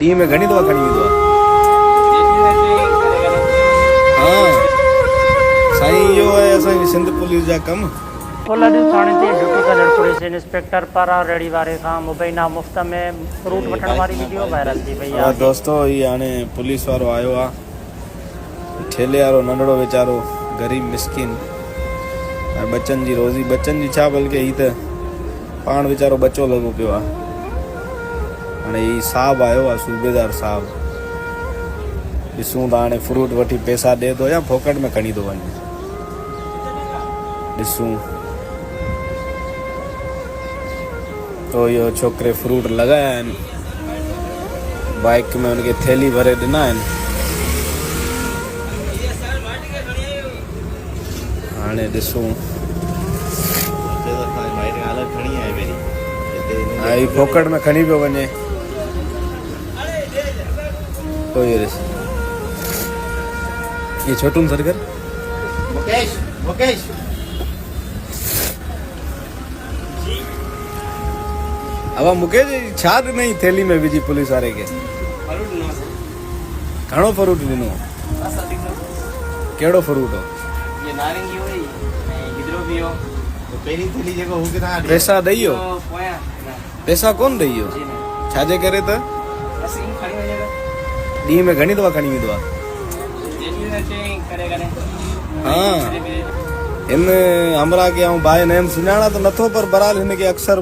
T में घणी दफ़ा खणी ईंदो आहे। हाँ साईं इहो आहे असांजी सिंध पुलिस जा कम। कोलाडू थाणे ते ड्यूटी कंदड़ पुलिस इंस्पेक्टर पारां रेड़ी वारे खां मुबैना मुफ़्त में फ्रूट वठण वारी वीडियो वायरल थी वई आहे। दोस्तो ही हाणे पुलिस वारो आयो आहे, ठेले वारो नंढड़ो वीचारो गरीब मिसकिन ऐं बचनि जी रोज़ी, बचनि जी छा बल्कि ही त पाण वीचारो बचो लॻो पियो आहे। हाणे ही साहब आयो आहे, सूबेदार साहब, ॾिसूं था हाणे फ्रूट वठी पैसा ॾिए थो या फोकट में खणी थो वञे, ॾिसूं। तो इहो छोकिरे फ्रूट लॻाया आहिनि, बाइक में हुनखे थैली भरे ॾिना आहिनि। हाणे ॾिसूं, हा ही फोकट में खणी पियो वञे। तो ये छोटू सर कर मुकेश मुकेश अब मुकेश छा ॾिनई थैली में विझी पुलिस वारे खे? घणो फ्रूट ॾिनो? कहिड़ो फ्रूट हो? ये नारंगी हुई ऐं गिदरो भी हो। तो पहिरीं थैली जेको हू किथां ॾिनो? पैसा ॾेई हो? पोयां पैसा कोन ॾेई हो? छाजे करे त असीं खणी वञे ॾींहं में घणी दफ़ा खणी ईंदो आहे? हाँ हिन हमरा के ऐं भाई नेम सुञाणा त नथो, पर बहरहाल हिन खे अक्सर